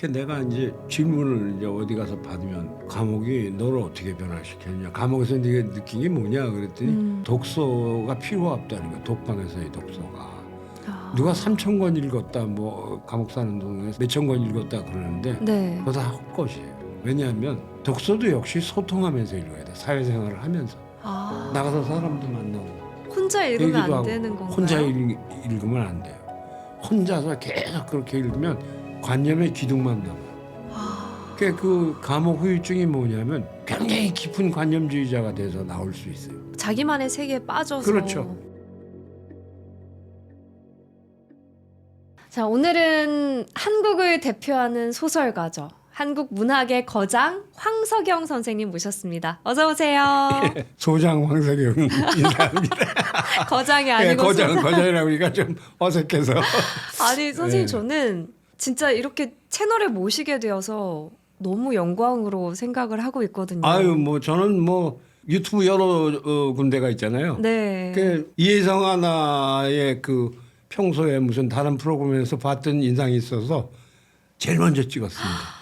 내가 이제 질문을 이제 어디 가서 받으면 감옥이 너를 어떻게 변화시켰냐, 감옥에서 네가 느낀 게 뭐냐 그랬더니 독서가 필요가 없다는 거야. 독방에서의 독서가. 누가 3,000권 읽었다, 뭐 감옥 사는 동안에 몇천 권 읽었다 그러는데 네. 그거 다 헛것이에요. 왜냐하면 독서도 역시 소통하면서 읽어야 돼. 사회생활을 하면서 나가서 사람도 만나고 혼자 읽으면 얘기도 안 하고. 되는 건가요? 혼자 읽으면 안 돼요. 혼자서 계속 그렇게 읽으면 관념의 기둥만 남아요. 그 감옥 후유증이 뭐냐면 굉장히 깊은 관념주의자가 돼서 나올 수 있어요. 자기만의 세계에 빠져서. 그렇죠. 자, 오늘은 한국을 대표하는 소설가죠. 한국 문학의 거장 황석영 선생님 모셨습니다. 어서 오세요. 소장 황석영 인사합니다. 거장이 아니고 거장이라고 하니까 좀 어색해서. 아니 선생님, 네. 저는 진짜 이렇게 채널에 모시게 되어서 너무 영광으로 생각을 하고 있거든요. 아유, 뭐 저는 뭐 유튜브 여러 군데가 있잖아요. 네. 그 이혜성 아나의 그 평소에 무슨 다른 프로그램에서 봤던 인상이 있어서 제일 먼저 찍었습니다.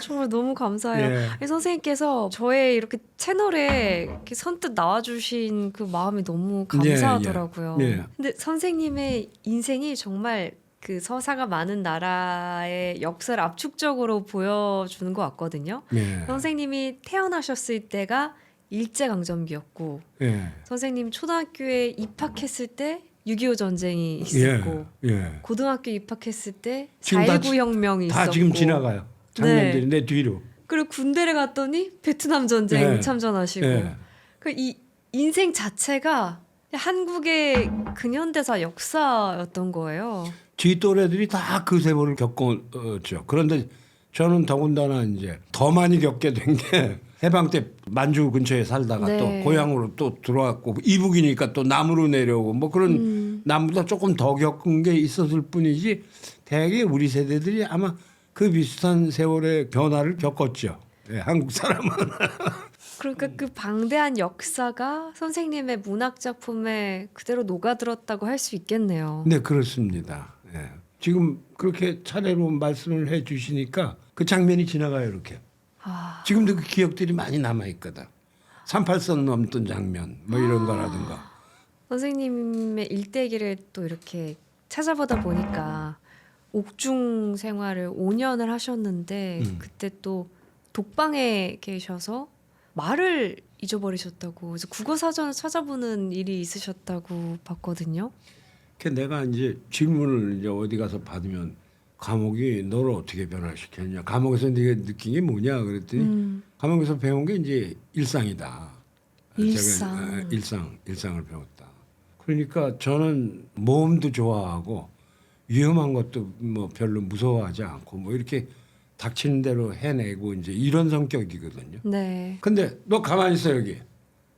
정말 너무 감사해요. 예. 아니, 선생님께서 저의 이렇게 채널에 이렇게 선뜻 나와주신 그 마음이 너무 감사하더라고요. 예, 예. 근데 선생님의 인생이 정말 그 서사가 많은 나라의 역사를 압축적으로 보여주는 것 같거든요. 예. 선생님이 태어나셨을 때가 일제강점기였고, 예. 선생님 초등학교에 입학했을 때 6.25 전쟁이 있었고, 예. 고등학교 입학했을 때 지금 다 4.19 혁명이 다 있었고, 지금 지나가요. 장면들이 내 뒤로. 그리고 군대를 갔더니 베트남 전쟁 예. 참전하시고, 예. 그 이 인생 자체가 한국의 근현대사 역사였던 거예요. 지 또래들이 다 그 세월을 겪었죠. 그런데 저는 더군다나 이제 더 많이 겪게 된 게 해방 때 만주 근처에 살다가 네. 또 고향으로 또 들어왔고 이북이니까 또 남으로 내려오고 뭐 그런 남보다 조금 더 겪은 게 있었을 뿐이지 대개 우리 세대들이 아마 그 비슷한 세월의 변화를 겪었죠. 예, 한국 사람은. 그러니까 그 방대한 역사가 선생님의 문학 작품에 그대로 녹아들었다고 할 수 있겠네요. 네, 그렇습니다. 예. 지금 그렇게 차례로 말씀을 해 주시니까 그 장면이 지나가요, 이렇게. 지금도 그 기억들이 많이 남아있거든. 38선 넘던 장면, 뭐 이런 거라든가. 선생님의 일대기를 또 이렇게 찾아보다 보니까 옥중 생활을 5년을 하셨는데 그때 또 독방에 계셔서 말을 잊어버리셨다고, 그래서 국어 사전을 찾아보는 일이 있으셨다고 봤거든요. 내가 이제 질문을 이제 어디 가서 받으면 감옥이 너를 어떻게 변화시켰냐, 감옥에서 네가 느낀 게 뭐냐 그랬더니 감옥에서 배운 게 이제 일상이다. 일상. 제가 일상을 배웠다. 그러니까 저는 모험도 좋아하고 위험한 것도 뭐 별로 무서워하지 않고 뭐 이렇게 닥치는 대로 해내고 이제 이런 성격이거든요. 네. 근데 너 가만히 있어 여기.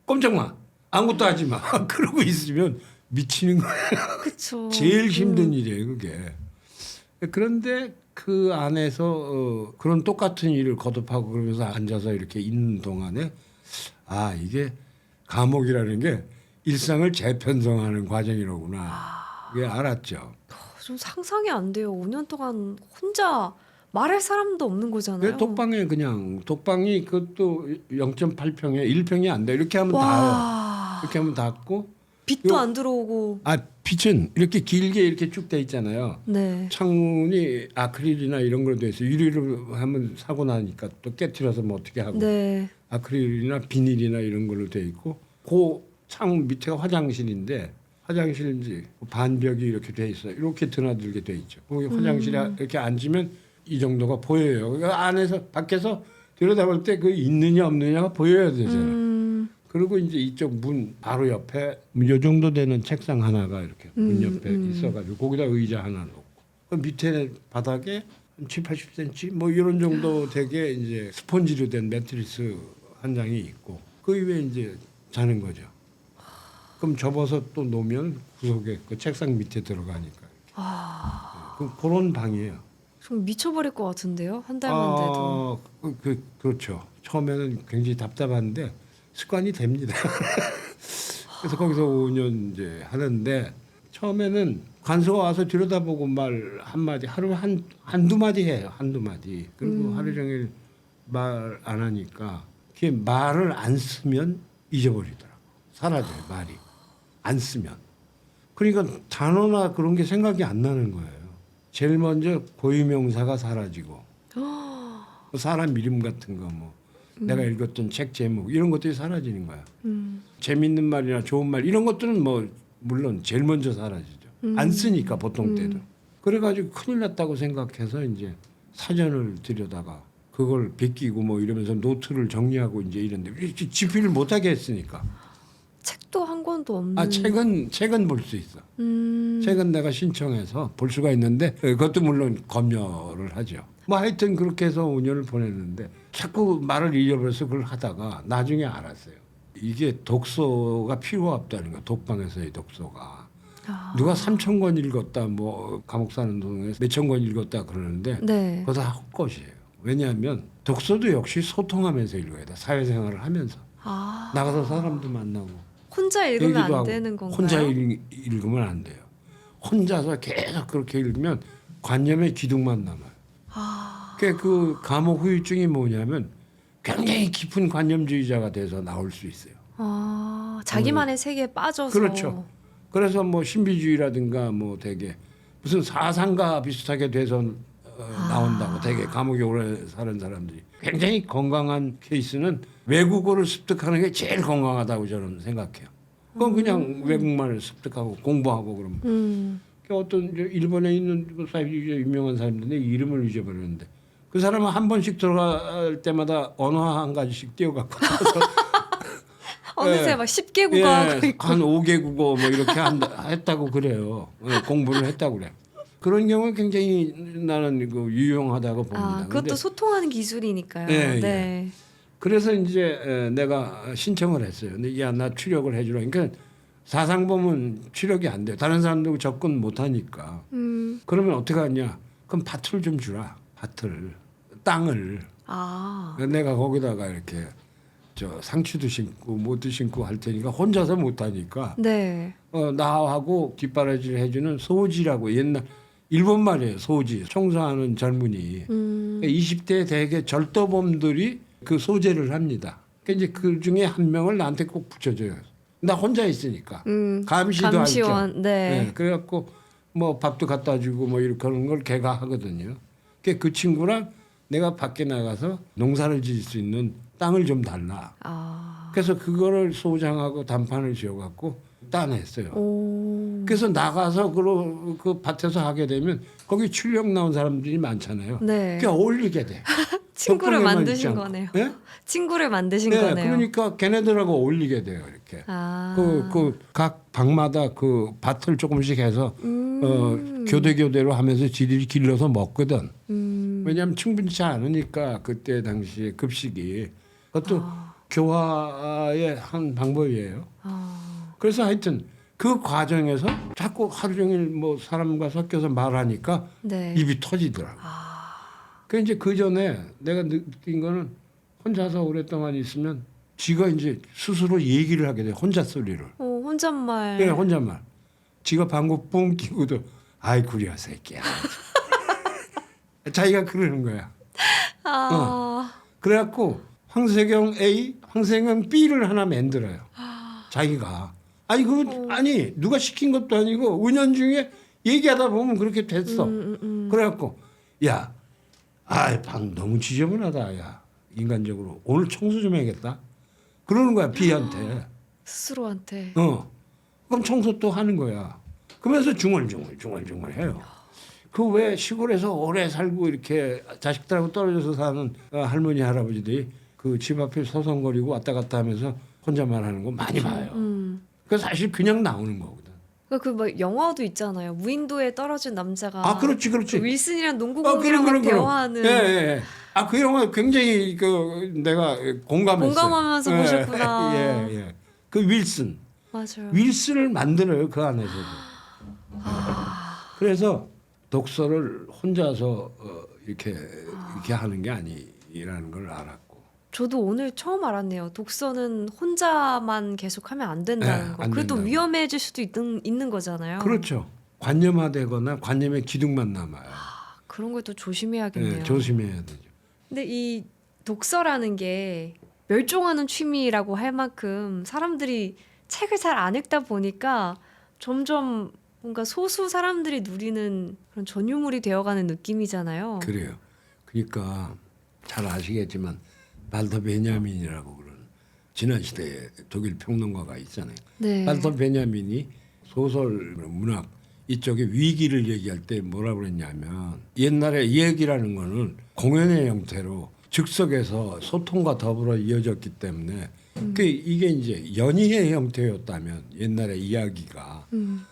꼼짝 마. 아무것도 하지 마. 그러고 있으면 미치는 거야. 그렇죠. 제일 힘든 일이에요, 그게. 그런데 그 안에서 그런 똑같은 일을 거듭하고 그러면서 앉아서 이렇게 있는 동안에 아, 이게 감옥이라는 게 일상을 재편성하는 과정이로구나. 그게 알았죠. 좀 상상이 안 돼요. 5년 동안 혼자 말할 사람도 없는 거잖아요. 독방에 그냥 독방이 그것도 0.8평에 1평이 안 돼. 이렇게 하면 닿아요. 와. 이렇게 하면 닿고 빛도 안 들어오고. 빛은 이렇게 길게 이렇게 쭉 돼 있잖아요. 네. 창문이 아크릴이나 이런 걸로 돼 있어. 유리로 하면 사고 나니까 또 깨트려서 뭐 어떻게 하고 네. 아크릴이나 비닐이나 이런 걸로 돼 있고 그 창 밑에가 화장실인데 화장실인지 반벽이 이렇게 돼 있어. 이렇게 드나들게 돼 있죠. 거기 화장실에 이렇게 앉으면 이 정도가 보여요. 그 안에서 밖에서 들여다볼 때 그 있느냐 없느냐가 보여야 되잖아요. 그리고 이제 이쪽 문 바로 옆에 이 정도 되는 책상 하나가 이렇게 문 옆에 있어가지고 거기다 의자 하나 놓고 그 밑에 바닥에 한 7, 80cm 뭐 이런 정도 되게 이제 스펀지로 된 매트리스 한 장이 있고 그 위에 이제 자는 거죠. 그럼 접어서 또 놓으면 구석에 그 책상 밑에 들어가니까. 그런 방이에요. 좀 미쳐버릴 것 같은데요. 한 달만 돼도. 그렇죠. 처음에는 굉장히 답답한데 습관이 됩니다. 그래서 거기서 5년 이제 하는데 처음에는 간수가 와서 들여다보고 말 한마디 하루에 한두 마디 해요. 한두 마디. 그리고 하루 종일 말 안 하니까 그게 말을 안 쓰면 잊어버리더라고. 사라져요. 말이. 안 쓰면. 그러니까 단어나 그런 게 생각이 안 나는 거예요. 제일 먼저 고유명사가 사라지고 사람 이름 같은 거 뭐 내가 읽었던 책 제목 이런 것들이 사라지는 거야. 재밌는 말이나 좋은 말 이런 것들은 뭐 물론 제일 먼저 사라지죠. 안 쓰니까 보통 때도. 그래가지고 큰일 났다고 생각해서 이제 사전을 들여다가 그걸 베끼고 뭐 이러면서 노트를 정리하고 이제 이런데 집필을 못하게 했으니까. 책도 한 권도 없는. 아 책은 볼 수 있어. 책은 내가 신청해서 볼 수가 있는데 그것도 물론 검열을 하죠. 뭐 하여튼 그렇게 해서 5년을 보냈는데 자꾸 말을 잃어버려서 그걸 하다가 나중에 알았어요. 이게 독서가 필요가 없다는 거야. 독방에서의 독서가. 누가 3,000권 읽었다 뭐 감옥 사는 동안에 몇천 권 읽었다 그러는데 네. 그거 다 헛것이에요. 왜냐하면 독서도 역시 소통하면서 읽어야 돼. 사회생활을 하면서. 나가서 사람도 만나고 혼자 읽으면 얘기도 안 하고. 되는 건가요? 혼자 읽으면 안 돼요. 혼자서 계속 그렇게 읽으면 관념의 기둥만 남아요. 그 감옥 후유증이 뭐냐면 굉장히 깊은 관념주의자가 돼서 나올 수 있어요. 자기만의 세계에 빠져서. 그렇죠. 그래서 뭐 신비주의라든가 뭐 되게 무슨 사상가 비슷하게 돼서 나온다고 되게 감옥에 오래 사는 사람들이 굉장히 건강한 케이스는 외국어를 습득하는 게 제일 건강하다고 저는 생각해요. 그건 그냥 외국말을 습득하고 공부하고 그러면 어떤 일본에 있는 유명한 사람인데 이름을 잊어버렸는데 그 사람은 한 번씩 들어갈 때마다 언어 한 가지씩 띄워갖고 어느새 예. 막 10개 국어하고 예, 있고. 한 5개 국어 뭐 이렇게 했다고 그래요. 공부를 했다고 그래. 그런 경우는 굉장히 나는 그 유용하다고 봅니다. 그것도 근데 소통하는 기술이니까요. 예, 네. 그래서 이제 내가 신청을 했어요. 근데 야 나 추력을 해주라. 그러니까 사상범은 추력이 안 돼요. 다른 사람들 접근 못 하니까. 그러면 어떻게 하냐? 그럼 밭을 좀 주라. 밭을 땅을. 내가 거기다가 이렇게 상추도 심고 뭐도 심고 할 테니까 혼자서 못 하니까 네. 나하고 뒷바라지를 해주는 소지라고 옛날 일본 말이에요. 소지 청소하는 젊은이 20대 대개 절도범들이 그 소재를 합니다. 그러니까 이제 그 중에 한 명을 나한테 꼭 붙여줘요. 나 혼자 있으니까 감시도 감시원. 할겸. 네. 그래갖고 뭐 밥도 갖다 주고 뭐 이렇게 하는 걸 걔가 하거든요. 그 친구랑 내가 밖에 나가서 농사를 지을 수 있는 땅을 좀 달라. 그래서 그거를 소장하고 단판을 지어갖고 따냈어요. 그래서 나가서 그 밭에서 하게 되면 거기 출력 나온 사람들이 많잖아요. 네. 그게 어울리게 돼. 친구를 덕분에만 만드신 있지 않고. 거네요. 네? 친구를 만드신 네, 거네요. 그러니까 걔네들하고 어울리게 돼요. 이렇게. 각 방마다 그 밭을 조금씩 해서 교대로 하면서 지들이 길러서 먹거든. 왜냐하면 충분치 않으니까 그때 당시에 급식이 그것도 교화의 한 방법이에요. 그래서 하여튼 그 과정에서 자꾸 하루 종일 뭐 사람과 섞여서 말하니까 네. 입이 터지더라고. 그 이제 그 전에 내가 느낀 거는 혼자서 오랫동안 있으면 지가 이제 스스로 얘기를 하게 돼. 혼자 소리를. 혼잣말. 네, 혼잣말. 지가 방구 뿡 끼고도 아이 구려 새끼야. 자기가 그러는 거야. 그래갖고 황세경 A, 황세경 B를 하나 만들어요. 자기가. 아니 아니 누가 시킨 것도 아니고 은연중에 얘기하다 보면 그렇게 됐어. 그래갖고 야, 방 너무 지저분하다. 야, 인간적으로 오늘 청소 좀 해야겠다. 그러는 거야 B한테. 스스로한테. 그럼 청소 또 하는 거야. 그러면서 중얼중얼 해요. 그 왜 시골에서 오래 살고 이렇게 자식들하고 떨어져서 사는 할머니 할아버지들이 그 집 앞에 서성거리고 왔다 갔다 하면서 혼자만 하는 거 많이 봐요. 그 사실 그냥 나오는 거거든. 그 영화도 있잖아요. 무인도에 떨어진 남자가. 그렇지. 그 윌슨이랑 농구공이랑 대화하는. 예. 그 영화 굉장히 내가 공감했어요. 공감하면서 보셨구나. 예. 그 윌슨. 맞아요. 윌슨을 만들어요 그 안에서도. 그래서 독서를 혼자서 이렇게 하는 게 아니라는 걸 알았고. 저도 오늘 처음 알았네요. 독서는 혼자만 계속하면 안 된다는 거. 안 그래도 된다고. 위험해질 수도 있는 거잖아요. 그렇죠. 관념화되거나 관념의 기둥만 남아요. 그런 것도 조심해야겠네요. 네, 조심해야 되죠. 근데 이 독서라는 게 멸종하는 취미라고 할 만큼 사람들이 책을 잘 안 읽다 보니까 점점 뭔가 소수 사람들이 누리는 그런 전유물이 되어가는 느낌이잖아요. 그래요. 그러니까 잘 아시겠지만 발터 베냐민이라고 그러는 지난 시대에 독일 평론가가 있잖아요. 네. 발터 베냐민이 소설, 문학 이쪽에 위기를 얘기할 때 뭐라 그랬냐면 옛날에 얘기라는 거는 공연의 형태로 즉석에서 소통과 더불어 이어졌기 때문에 이게 이제 연희의 형태였다면 옛날에 이야기가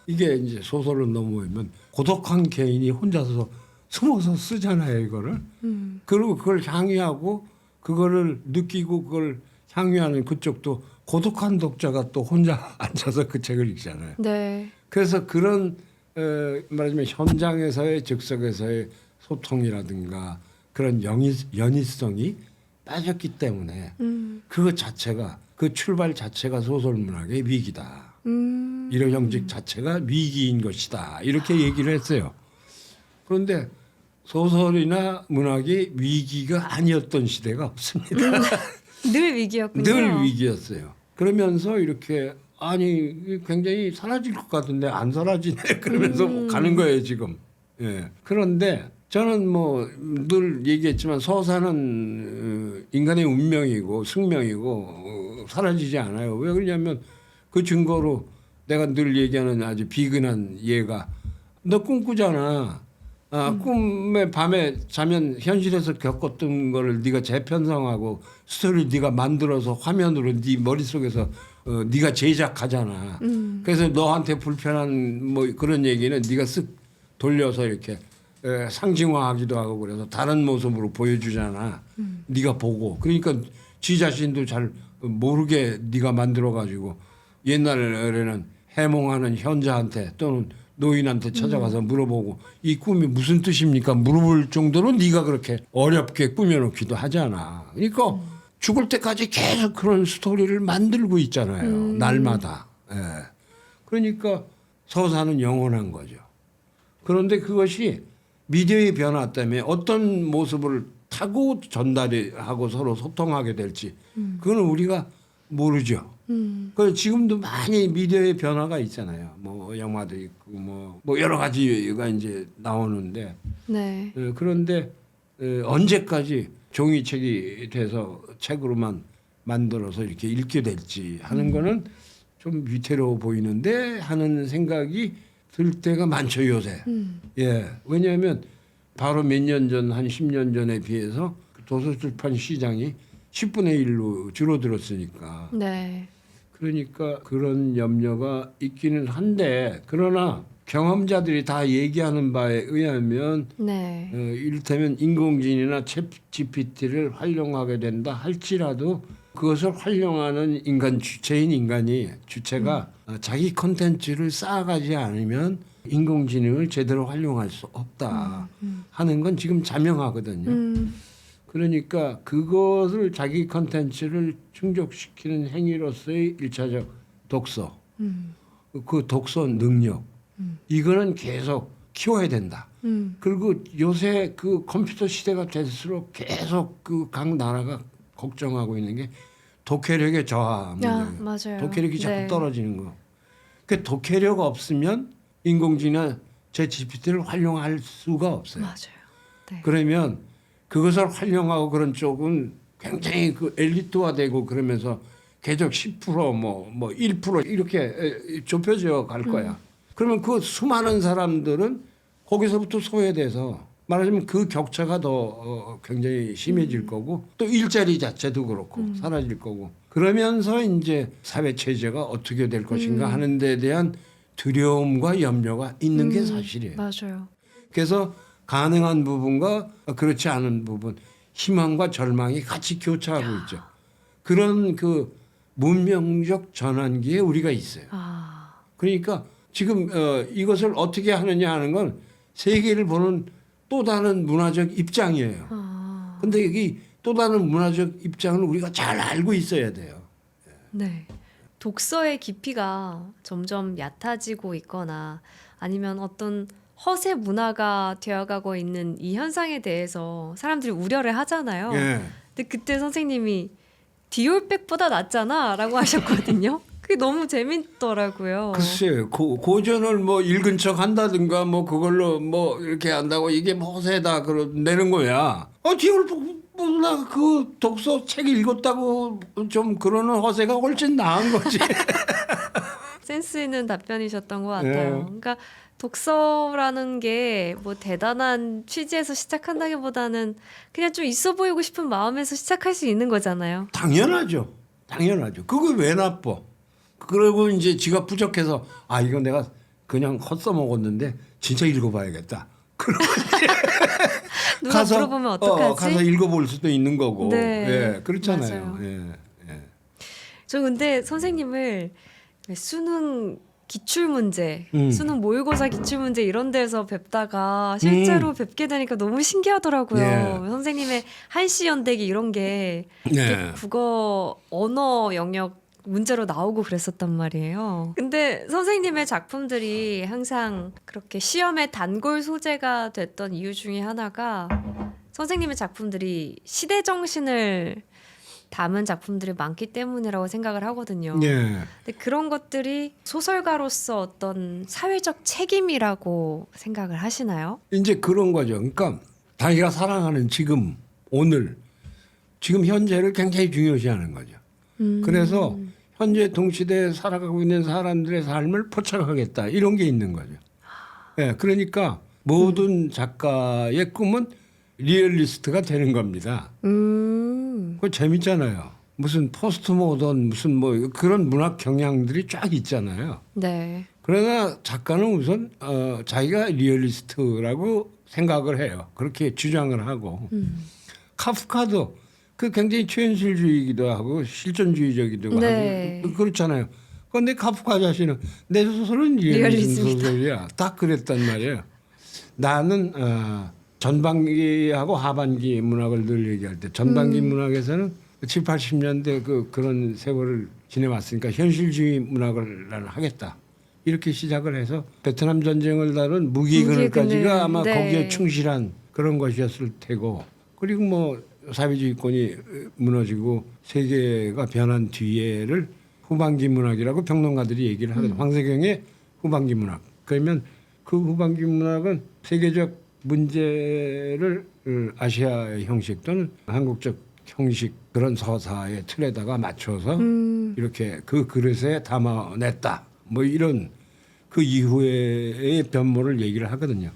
이게 이제 소설로 넘어오면 고독한 개인이 혼자서 숨어서 쓰잖아요 이거를. 그리고 그걸 향유하고 그거를 느끼고 그걸 향유하는 그쪽도 고독한 독자가 또 혼자 앉아서 그 책을 읽잖아요. 네. 그래서 그런 말하자면 현장에서의 즉석에서의 소통이라든가 그런 연희성이 빠졌기 때문에 그것 자체가 그 출발 자체가 소설 문학의 위기다. 이런 형식 자체가 위기인 것이다. 이렇게 얘기를 했어요. 그런데 소설이나 문학이 위기가 아니었던 시대가 없습니다. 늘 위기였군요. 늘 위기였어요. 그러면서 이렇게 아니 굉장히 사라질 것 같은데 안 사라지네 그러면서 가는 거예요 지금. 예. 그런데 저는 뭐 늘 얘기했지만 서사는 인간의 운명이고 숙명이고 사라지지 않아요. 왜 그러냐면 그 증거로 내가 늘 얘기하는 아주 비근한 예가 너 꿈꾸잖아. 꿈에 밤에 자면 현실에서 겪었던 거를 네가 재편성하고 스토리를 네가 만들어서 화면으로 네 머릿속에서 네가 제작하잖아. 그래서 너한테 불편한 뭐 그런 얘기는 네가 쓱 돌려서 이렇게 상징화하기도 하고 그래서 다른 모습으로 보여주잖아. 네가 보고. 그러니까 지 자신도 잘 모르게 네가 만들어가지고 옛날에는 해몽하는 현자한테 또는 노인한테 찾아가서 물어보고 이 꿈이 무슨 뜻입니까? 물어볼 정도로 네가 그렇게 어렵게 꾸며놓기도 하잖아. 그러니까 죽을 때까지 계속 그런 스토리를 만들고 있잖아요. 날마다. 예. 그러니까 서사는 영원한 거죠. 그런데 그것이 미디어의 변화 때문에 어떤 모습을 타고 전달하고 서로 소통하게 될지 그거는 우리가 모르죠. 그 지금도 많이 미디어의 변화가 있잖아요. 뭐 영화도 있고 뭐 여러 가지가 이제 나오는데 네. 그런데 언제까지 종이책이 돼서 책으로만 만들어서 이렇게 읽게 될지 하는 거는 좀 위태로워 보이는데 하는 생각이 들 때가 많죠 요새. 예, 왜냐하면 바로 몇 년 전, 한 10년 전에 비해서 도서출판 시장이 10분의 1로 줄어들었으니까. 네. 그러니까 그런 염려가 있기는 한데 그러나 경험자들이 다 얘기하는 바에 의하면 네. 이를테면 인공지능이나 챗 GPT를 활용하게 된다 할지라도 그것을 활용하는 인간 주체인 인간이 주체가 자기 콘텐츠를 쌓아가지 않으면 인공지능을 제대로 활용할 수 없다 하는 건 지금 자명하거든요. 그러니까 그것을 자기 콘텐츠를 충족시키는 행위로서의 일차적 독서, 그 독서 능력 이거는 계속 키워야 된다. 그리고 요새 그 컴퓨터 시대가 될수록 계속 그 각 나라가 걱정하고 있는 게 독해력의 저하 문제예요. 맞아요. 독해력이 자꾸 네. 떨어지는 거. 그 독해력 없으면 인공지능 제 GPT를 활용할 수가 없어요. 맞아요. 네. 그러면 그것을 활용하고 그런 쪽은 굉장히 그 엘리트화되고 그러면서 계속 10% 뭐 1% 이렇게 좁혀져 갈 거야. 그러면 그 수많은 사람들은 거기서부터 소외돼서 말하자면 그 격차가 더 굉장히 심해질 거고 또 일자리 자체도 그렇고 사라질 거고 그러면서 이제 사회 체제가 어떻게 될 것인가 하는 데 대한 두려움과 염려가 있는 게 사실이에요. 맞아요. 그래서 가능한 부분과 그렇지 않은 부분 희망과 절망이 같이 교차하고 있죠. 그런 그 문명적 전환기에 우리가 있어요. 그러니까 지금 이것을 어떻게 하느냐 하는 건 세계를 보는 또 다른 문화적 입장이에요. 근데 여기 또 다른 문화적 입장을 우리가 잘 알고 있어야 돼요. 네. 독서의 깊이가 점점 얕아지고 있거나 아니면 어떤 허세 문화가 되어가고 있는 이 현상에 대해서 사람들이 우려를 하잖아요. 예. 근데 그때 선생님이 디올백보다 낫잖아라고 하셨거든요. 그게 너무 재밌더라고요. 글쎄, 고전을 뭐 읽은 척 한다든가 뭐 그걸로 뭐 이렇게 한다고 이게 뭐 허세다 내는 거야. 디올보다 그 독서 책 읽었다고 좀 그러는 허세가 훨씬 나은 거지. 센스 있는 답변이셨던 것 같아요. 예. 그러니까 독서라는 게 뭐 대단한 취지에서 시작한다기보다는 그냥 좀 있어 보이고 싶은 마음에서 시작할 수 있는 거잖아요. 당연하죠. 당연하죠. 그거 왜 나빠? 그리고 이제 지가 부족해서 이거 내가 그냥 헛써먹었는데 진짜 읽어봐야겠다. 그러고 누가 물어보면 어떡하지? 가서 읽어볼 수도 있는 거고. 네, 예, 그렇잖아요. 맞아요. 예, 예. 저 근데 선생님을 수능 기출문제, 수능 모의고사 기출문제 이런 데서 뵙다가 실제로 뵙게 되니까 너무 신기하더라고요. 예. 선생님의 한시 연대기 이런 게 네. 국어 언어 영역 문제로 나오고 그랬었단 말이에요. 근데 선생님의 작품들이 항상 그렇게 시험의 단골 소재가 됐던 이유 중에 하나가 선생님의 작품들이 시대 정신을 담은 작품들이 많기 때문이라고 생각을 하거든요. 예. 근데 그런 것들이 소설가로서 어떤 사회적 책임이라고 생각을 하시나요? 이제 그런 거죠. 그러니까 자기가 사랑하는 지금, 오늘, 지금 현재를 굉장히 중요시하는 거죠. 그래서 현재 동시대에 살아가고 있는 사람들의 삶을 포착하겠다 이런 게 있는 거죠. 예, 그러니까 모든 작가의 꿈은 리얼리스트가 되는 겁니다. 그거 재밌잖아요. 무슨 포스트 모던 무슨 뭐 그런 문학 경향들이 쫙 있잖아요. 네. 그러나 작가는 우선 자기가 리얼리스트라고 생각을 해요. 그렇게 주장을 하고 카프카도 그 굉장히 최현실주의이기도 하고 실존주의적이기도 네. 하고 그렇잖아요. 그런데 카프카 자신은 내 소설은 리얼리즘 리얼리즘이다. 소설이야. 딱 그랬단 말이에요. 나는 전반기하고 하반기 문학을 늘 얘기할 때 전반기 문학에서는 7, 80년대 그런 세월을 지내왔으니까 현실주의 문학을 나는 하겠다. 이렇게 시작을 해서 베트남 전쟁을 다룬 무기그늘까지가 아마 네. 거기에 충실한 그런 것이었을 테고 그리고 뭐 사회주의권이 무너지고 세계가 변한 뒤에를 후반기 문학이라고 평론가들이 얘기를 하거든요. 황세경의 후반기 문학. 그러면 그 후반기 문학은 세계적 문제를 아시아의 형식 또는 한국적 형식 그런 서사의 틀에다가 맞춰서 이렇게 그 그릇에 담아냈다. 뭐 이런 그 이후의 변모를 얘기를 하거든요.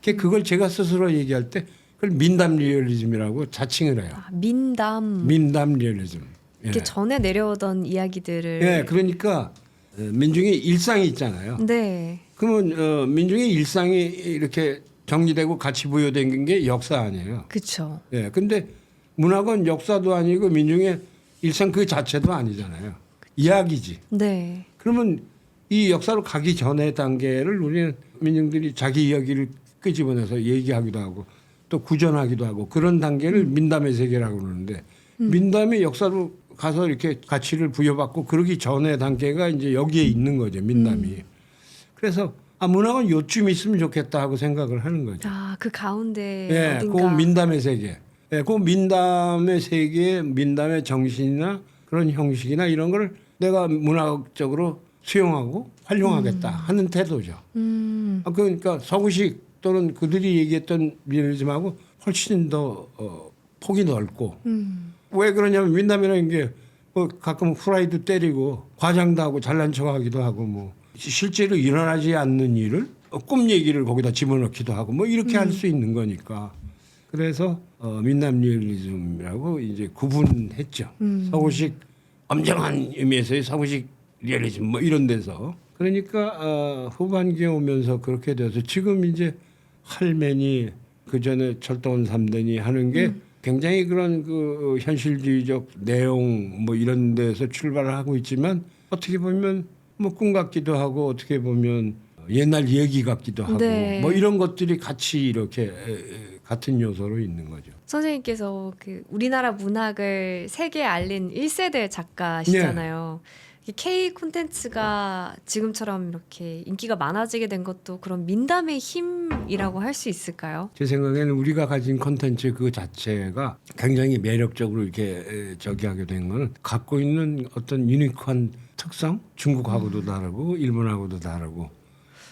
그걸 제가 스스로 얘기할 때 그걸 민담 리얼리즘이라고 자칭을 해요. 민담. 민담 리얼리즘. 예. 이렇게 전에 내려오던 이야기들을. 예, 그러니까 민중의 일상이 있잖아요. 네. 그러면 민중의 일상이 이렇게 정리되고 같이 부여된 게 역사 아니에요. 그렇죠. 예, 근데 문학은 역사도 아니고 민중의 일상 그 자체도 아니잖아요. 이야기지. 네. 그러면 이 역사로 가기 전의 단계를 우리는 민중들이 자기 이야기를 끄집어내서 얘기하기도 하고 또 구전하기도 하고 그런 단계를 민담의 세계라고 그러는데 민담의 역사로 가서 이렇게 가치를 부여받고 그러기 전의 단계가 이제 여기에 있는 거죠. 민담이. 그래서 문학은 요쯤 있으면 좋겠다 하고 생각을 하는 거죠. 그 가운데 예, 어딘가. 그 민담의 세계. 예, 그 민담의 세계, 민담의 정신이나 그런 형식이나 이런 걸 내가 문학적으로 수용하고 활용하겠다 하는 태도죠. 그러니까 서구식 또는 그들이 얘기했던 리얼리즘하고 훨씬 더 폭이 넓고 왜 그러냐면 민담이라는 게 뭐 가끔 후라이도 때리고 과장도 하고 잘난 척하기도 하고 뭐 실제로 일어나지 않는 일을 꿈 얘기를 거기다 집어넣기도 하고 뭐 이렇게 할 수 있는 거니까 그래서 민담 리얼리즘이라고 이제 구분했죠. 서구식 엄정한 의미에서의 서구식 리얼리즘 뭐 이런 데서 그러니까 후반기에 오면서 그렇게 돼서 지금 이제 할매니 그 전에 철도원 3대니 하는 게 굉장히 그런 그 현실주의적 내용 뭐 이런 데서 출발을 하고 있지만 어떻게 보면 뭐 꿈 같기도 하고 어떻게 보면 옛날 얘기 같기도 하고 네. 뭐 이런 것들이 같이 이렇게 같은 요소로 있는 거죠. 선생님께서 그 우리나라 문학을 세계에 알린 1세대 작가시잖아요. 이 K 콘텐츠가 지금처럼 이렇게 인기가 많아지게 된 것도 그런 민담의 힘이라고 할 수 있을까요? 제 생각에는 우리가 가진 콘텐츠 그 자체가 굉장히 매력적으로 이렇게 저기하게 된 거는 갖고 있는 어떤 유니크한 특성, 중국하고도 다르고 일본하고도 다르고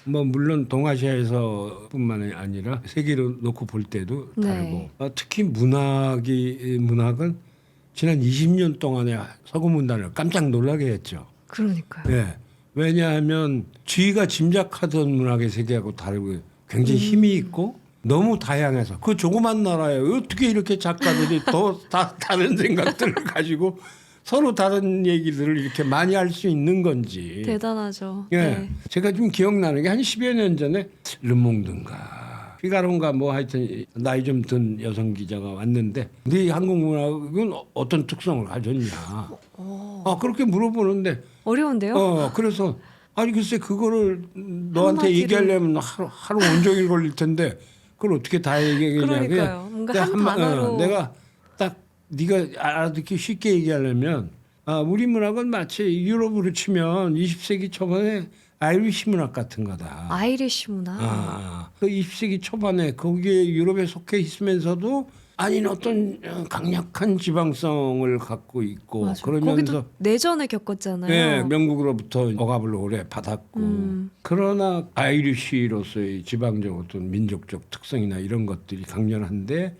뭐 물론 동아시아에서뿐만 아니라 세계로 놓고 볼 때도 네. 다르고 특히 문학은 지난 20년 동안에 서구 문단을 깜짝 놀라게 했죠. 그러니까요. 네. 왜냐하면 쥐가 짐작하던 문학의 세계하고 다르고 굉장히 힘이 있고 너무 다양해서 그 조그만 나라에 어떻게 이렇게 작가들이 더 다른 생각들을 가지고 서로 다른 얘기들을 이렇게 많이 할 수 있는 건지. 대단하죠. 예. 네. 제가 좀 기억나는 게 한 10여 년 전에 르몽드인가 피가로인가 뭐 하여튼 나이 좀 든 여성 기자가 왔는데 네 한국 문학은 어떤 특성을 가졌냐. 그렇게 물어보는데 어려운데요? 그래서 아니 글쎄 그거를 너한테 한마디로. 얘기하려면 하루 온종일 걸릴 텐데 그걸 어떻게 다 얘기하냐. 그러니까요. 뭔가 그냥 한 단어로. 내가 딱 네가 알아듣기 쉽게 얘기하려면 우리 문학은 마치 유럽으로 치면 20세기 초반에 아이리시 문학 같은 거다. 아이리시 문화. 그 20세기 초반에 거기에 유럽에 속해 있으면서도 아닌 어떤 강력한 지방성을 갖고 있고 맞아요. 그러면서 거기도 내전을 겪었잖아요. 네, 명국으로부터 억압을 오래 받았고 그러나 아이리시로서의 지방적 어떤 민족적 특성이나 이런 것들이 강렬한데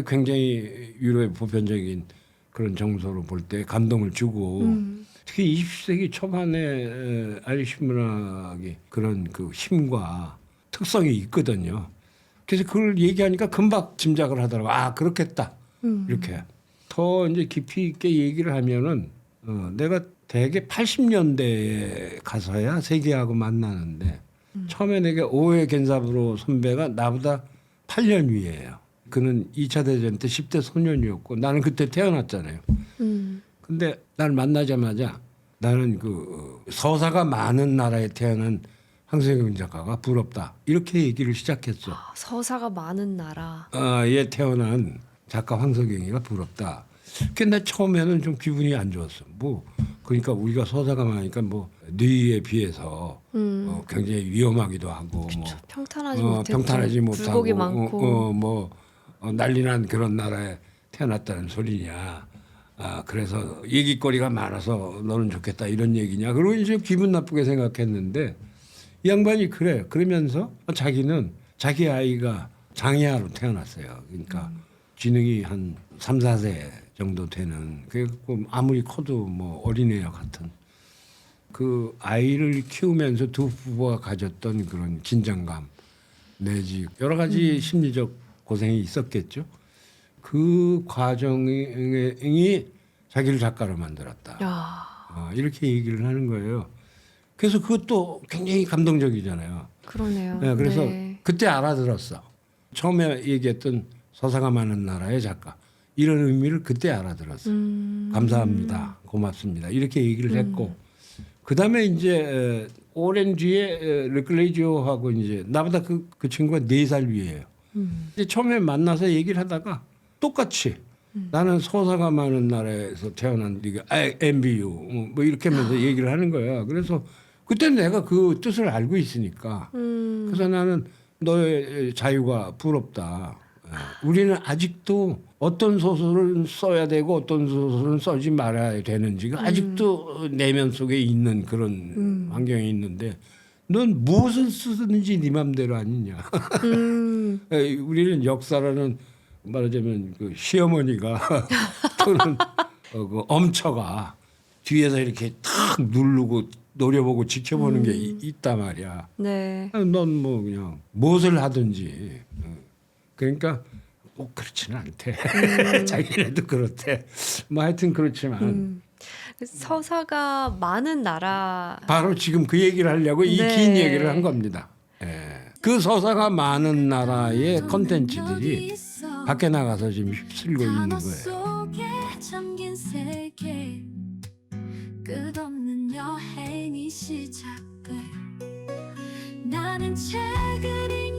굉장히 유럽의 보편적인 그런 정서로 볼 때 감동을 주고 특히 20세기 초반에 아이리시 문학이 그런 그 힘과 특성이 있거든요. 그래서 그걸 얘기하니까 금방 짐작을 하더라고. 그렇겠다. 이렇게 더 이제 깊이 있게 얘기를 하면은 내가 대개 80년대에 가서야 세계하고 만나는데 처음에 내가 오해 겐사부로 선배가 나보다 8년 위에요. 그는 2차 대전 때 10대 소년이었고 나는 그때 태어났잖아요. 근데 날 만나자마자 나는 그 서사가 많은 나라에 태어난 황석영 작가가 부럽다. 이렇게 얘기를 시작했어. 서사가 많은 나라. 얘 태어난 작가 황석영이가 부럽다. 근데 처음에는 좀 기분이 안 좋았어. 그러니까 우리가 서사가 많으니까 뉘에 비해서 굉장히 위험하기도 하고 평탄하지 못했고 불복이 많고 난리난 그런 나라에 태어났다는 소리냐. 그래서 얘기거리가 많아서 너는 좋겠다 이런 얘기냐. 그리고 이제 기분 나쁘게 생각했는데 이 양반이 그래. 그러면서 자기는 자기 아이가 장애아로 태어났어요. 그러니까 지능이 한 3, 4세 정도 되는 그 아무리 커도 어린애와 같은 그 아이를 키우면서 두 부부가 가졌던 그런 긴장감 내지 여러 가지 심리적 고생이 있었겠죠. 그 과정이 자기를 작가로 만들었다. 이렇게 얘기를 하는 거예요. 그래서 그것도 굉장히 감동적이잖아요. 그러네요. 네, 그래서 네. 그때 알아들었어. 처음에 얘기했던 서사가 많은 나라의 작가. 이런 의미를 그때 알아들었어. 감사합니다. 고맙습니다. 이렇게 얘기를 했고 그다음에 이제 오랜 뒤에 르클레이지오하고 이제 나보다 그 친구가 4살 위에요. 이제 처음에 만나서 얘기를 하다가 똑같이 나는 서사가 많은 나라에서 태어난 네가 MBU 이렇게 하면서 얘기를 하는 거야. 그래서 그때는 내가 그 뜻을 알고 있으니까 그래서 나는 너의 자유가 부럽다. 우리는 아직도 어떤 소설을 써야 되고 어떤 소설은 써지 말아야 되는지가 아직도 내면 속에 있는 그런 환경이 있는데 넌 무엇을 쓰든지 네 맘대로 아니냐. 우리는 역사라는 말하자면 그 시어머니가 또는 그 엄처가 뒤에서 이렇게 탁 누르고 노려보고 지켜보는 게 있단 말이야. 네. 넌 그냥 무엇을 하든지 그러니까 꼭 그렇지는 않대. 자기네도 그렇대. 하여튼 그렇지만 서사가 많은 나라. 바로 지금 그 얘기를 하려고 이 네. 긴 얘기를 한 겁니다. 그 서사가 많은 나라의 콘텐츠들이 밖에 나가서 지금 휩쓸고 있는 거예요. 잠긴 세계 끝없는 여행이 시작돼 나는 책을 읽는